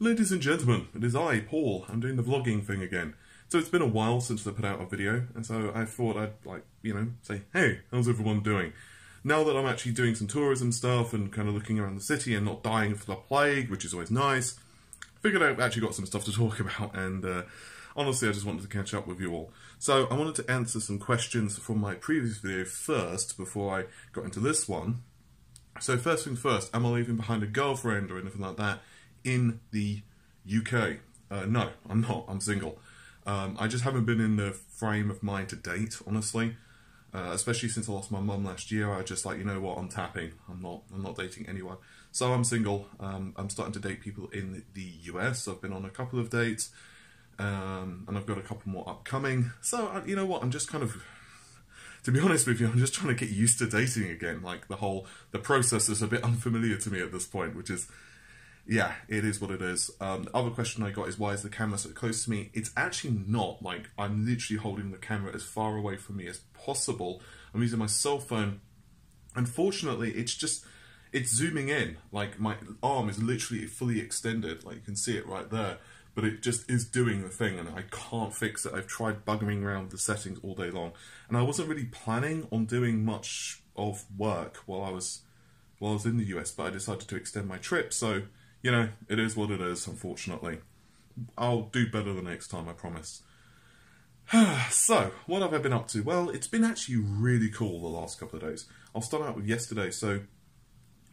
Ladies and gentlemen, it is I, Paul. I'm doing the vlogging thing again. So it's been a while since I put out a video, and so I thought I'd, say, hey, how's everyone doing? Now that I'm actually doing some tourism stuff and kind of looking around the city and not dying of the plague, which is always nice, I figured I've actually got some stuff to talk about, and honestly, I just wanted to catch up with you all. So I wanted to answer some questions from my previous video first, before I got into this one. So first things first, am I leaving behind a girlfriend or anything like that in the UK? No, I'm not. I'm single. I just haven't been in the frame of mind to date, honestly. Especially since I lost my mum last year, I just you know what, I'm tapping. I'm not dating anyone. So I'm single. I'm starting to date people in the US. I've been on a couple of dates, and I've got a couple more upcoming. So you know what, I'm just kind of, to be honest with you, I'm just trying to get used to dating again. Like the process is a bit unfamiliar to me at this point, which is, yeah, it is what it is. The other question I got is, why is the camera so close to me? It's actually not. Like, I'm literally holding the camera as far away from me as possible. I'm using my cell phone. Unfortunately, it's zooming in. Like, my arm is literally fully extended. Like, you can see it right there. But it just is doing the thing, and I can't fix it. I've tried bugging around the settings all day long. And I wasn't really planning on doing much of work while I was in the US, but I decided to extend my trip, so you know, it is what it is, unfortunately. I'll do better the next time, I promise. So, what have I been up to? Well, it's been actually really cool the last couple of days. I'll start out with yesterday. So,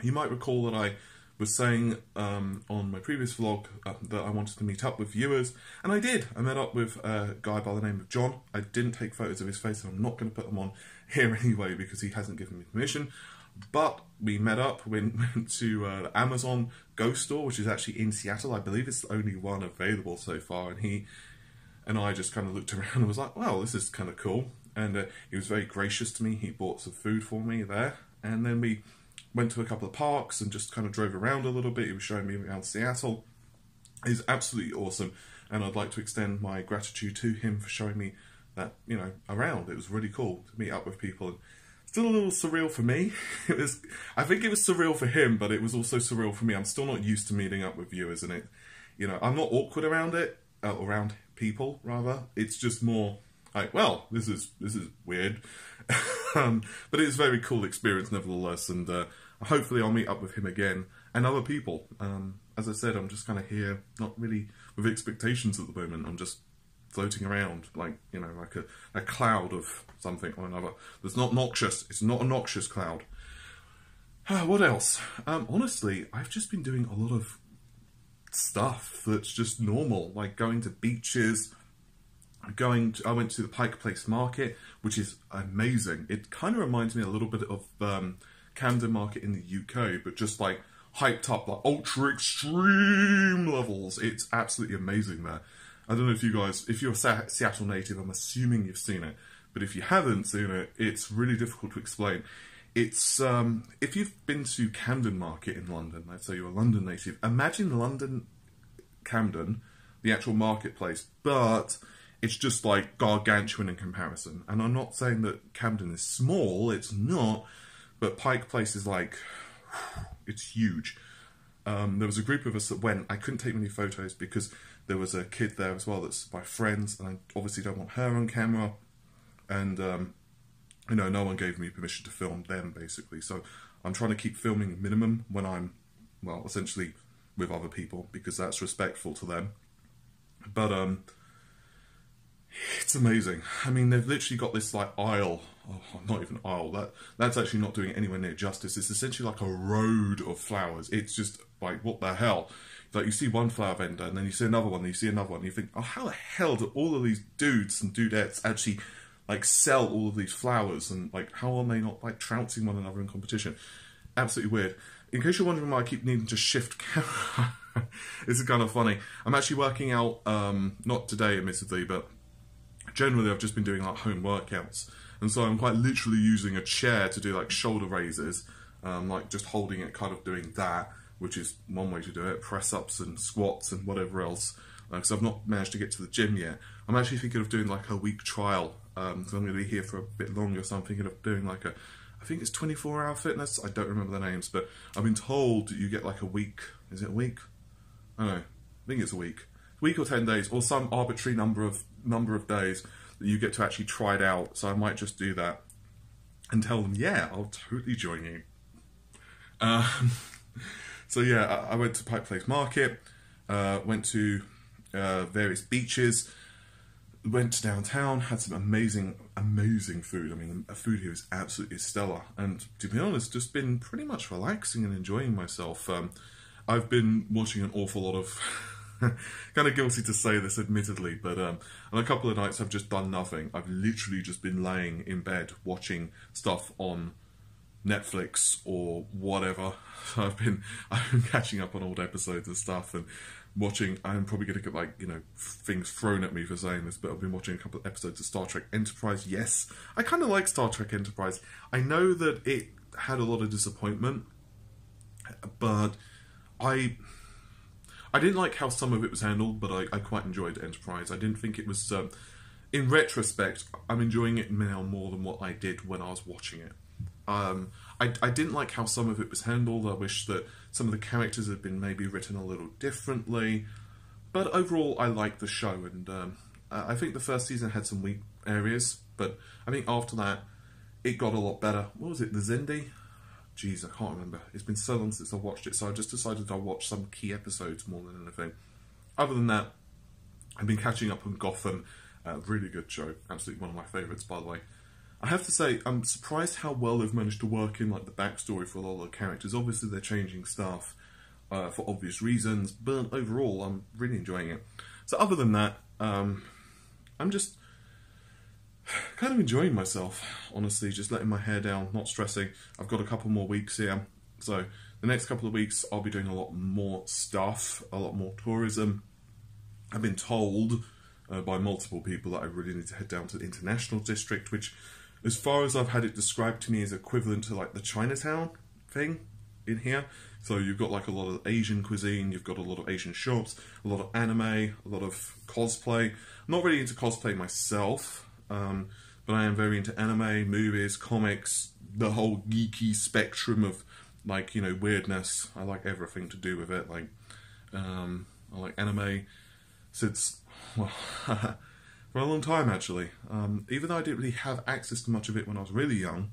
you might recall that I was saying on my previous vlog that I wanted to meet up with viewers, and I did. I met up with a guy by the name of John. I didn't take photos of his face, and I'm not going to put them on here anyway because he hasn't given me permission. But we met up, went to the Amazon Go store, which is actually in Seattle. I believe it's the only one available so far. And he and I just kind of looked around and was like, wow, this is kind of cool. And he was very gracious to me. He bought some food for me there. And then we went to a couple of parks and just kind of drove around a little bit. He was showing me around Seattle. He's absolutely awesome. And I'd like to extend my gratitude to him for showing me that, you know, around. It was really cool to meet up with people. And still a little surreal for me. I think it was surreal for him, but it was also surreal for me. I'm still not used to meeting up with viewers, and I'm not awkward around it, around people rather. It's just more like, well, this is weird, but it's a very cool experience nevertheless. And hopefully I'll meet up with him again and other people. As I said, I'm just kind of here, not really with expectations at the moment. I'm just floating around like a cloud of something or another. That's not noxious. It's not a noxious cloud. What else? Honestly, I've just been doing a lot of stuff that's just normal, like going to beaches. I went to the Pike Place Market, which is amazing. It kind of reminds me a little bit of Camden Market in the UK, but just like hyped up, like ultra extreme levels. It's absolutely amazing there. I don't know if you guys, if you're a Seattle native, I'm assuming you've seen it. But if you haven't seen it, it's really difficult to explain. It's, if you've been to Camden Market in London, let's say you're a London native, imagine London, Camden, the actual marketplace, but it's just like gargantuan in comparison. And I'm not saying that Camden is small, it's not, but Pike Place is like, it's huge. There was a group of us that went. I couldn't take many photos because there was a kid there as well that's my friends, and I obviously don't want her on camera. And, you know, no one gave me permission to film them, basically. So I'm trying to keep filming minimum when I'm, well, essentially with other people, because that's respectful to them. But, it's amazing. I mean, they've literally got this, like, aisle. Oh, not even aisle. That's actually not doing it anywhere near justice. It's essentially like a road of flowers. It's just, like, what the hell? Like, you see one flower vendor, and then you see another one, and you see another one, and you think, oh, how the hell do all of these dudes and dudettes actually, like, sell all of these flowers? And, like, how are they not, like, trouncing one another in competition? Absolutely weird. In case you're wondering why I keep needing to shift camera, this is kind of funny. I'm actually working out, not today, admittedly, but generally I've just been doing, like, home workouts. And so I'm quite literally using a chair to do, like, shoulder raises, like, just holding it, kind of doing that, which is one way to do it, press-ups and squats and whatever else, because I've not managed to get to the gym yet. I'm actually thinking of doing like a week trial, so I'm going to be here for a bit longer, so I'm thinking of doing like I think it's 24-hour fitness, I don't remember the names, but I've been told you get like a week, is it a week? I don't know, think it's a week or 10 days, or some arbitrary number of days that you get to actually try it out. So I might just do that and tell them, yeah, I'll totally join you. So yeah, I went to Pike Place Market, went to various beaches, went to downtown, had some amazing food. I mean, the food here is absolutely stellar, and to be honest, just been pretty much relaxing and enjoying myself. I've been watching an awful lot of kind of guilty to say this admittedly, but on a couple of nights I've just done nothing. I've literally just been laying in bed watching stuff on Netflix or whatever. So I've been catching up on old episodes and stuff, and watching, I'm probably going to get, like, you know, things thrown at me for saying this, but I've been watching a couple of episodes of Star Trek Enterprise. Yes, I kind of like Star Trek Enterprise. I know that it had a lot of disappointment, but I didn't like how some of it was handled, but I quite enjoyed Enterprise. I didn't think it was, in retrospect, I'm enjoying it now more than what I did when I was watching it. I didn't like how some of it was handled. I wish that some of the characters had been maybe written a little differently. But overall, I liked the show, and I think the first season had some weak areas, but I think after that, it got a lot better. What was it, the Zindi? Jeez, I can't remember. It's been so long since I watched it, so I just decided I'll watch some key episodes more than anything. Other than that, I've been catching up on Gotham. Really good show. Absolutely one of my favourites, by the way. I have to say, I'm surprised how well they've managed to work in, like, the backstory for a lot of the characters. Obviously, they're changing stuff for obvious reasons, but overall, I'm really enjoying it. So other than that, I'm just kind of enjoying myself, honestly, just letting my hair down, not stressing. I've got a couple more weeks here, so the next couple of weeks, I'll be doing a lot more stuff, a lot more tourism. I've been told by multiple people that I really need to head down to the International District, which, as far as I've had it described to me, is equivalent to, like, the Chinatown thing in here. So you've got, like, a lot of Asian cuisine, you've got a lot of Asian shops, a lot of anime, a lot of cosplay. I'm not really into cosplay myself, but I am very into anime, movies, comics, the whole geeky spectrum of, like, you know, weirdness. I like everything to do with it. Like, I like anime since, well, for a long time, actually. Even though I didn't really have access to much of it when I was really young,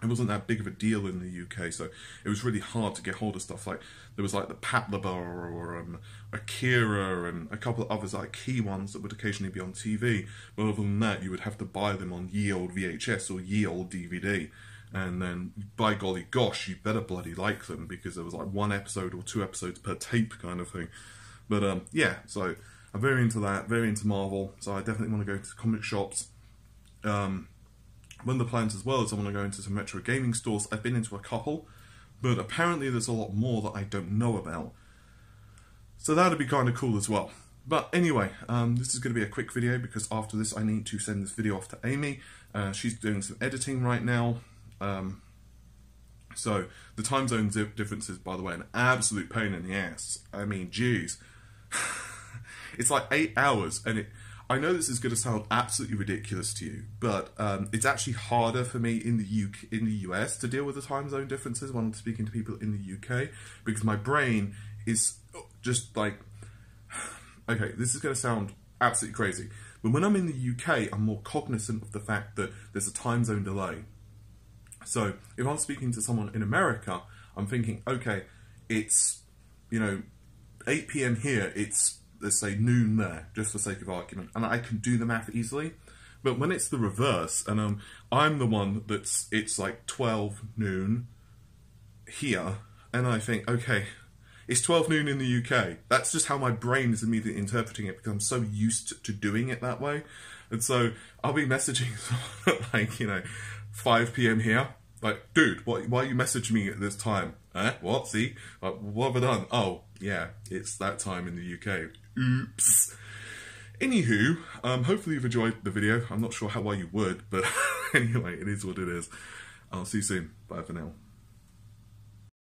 it wasn't that big of a deal in the UK, so it was really hard to get hold of stuff. Like, there was, like, the Patlabor or Akira and a couple of others, like, key ones that would occasionally be on TV. But other than that, you would have to buy them on ye old VHS or ye old DVD. And then, by golly gosh, you better bloody like them, because there was, like, 1 episode or 2 episodes per tape kind of thing. But, yeah, so I'm very into that, very into Marvel, so I definitely want to go to comic shops. One of the plans as well is I want to go into some retro gaming stores. I've been into a couple, but apparently there's a lot more that I don't know about. So that'd be kind of cool as well. But anyway, this is going to be a quick video, because after this I need to send this video off to Amy. She's doing some editing right now. So the time zone differences, by the way, an absolute pain in the ass. I mean, geez. It's like 8 hours, and I know this is going to sound absolutely ridiculous to you, but it's actually harder for me in the US to deal with the time zone differences when I'm speaking to people in the UK, because my brain is just like, okay, this is going to sound absolutely crazy, but when I'm in the UK, I'm more cognizant of the fact that there's a time zone delay. So if I'm speaking to someone in America, I'm thinking, okay, it's, you know, 8 PM here, it's, let's say, noon there, just for sake of argument, and I can do the math easily. But when it's the reverse, and I'm the one that's, it's like 12 noon here, and I think, okay, it's 12 noon in the UK. That's just how my brain is immediately interpreting it, because I'm so used to doing it that way. And so I'll be messaging like, you know, 5 PM here, like, dude, why are you messaging me at this time? What? See? Like, what have I done? Oh, yeah, it's that time in the UK. Oops. Anywho, hopefully you've enjoyed the video. I'm not sure how well you would, but anyway, it is what it is. I'll see you soon. Bye for now.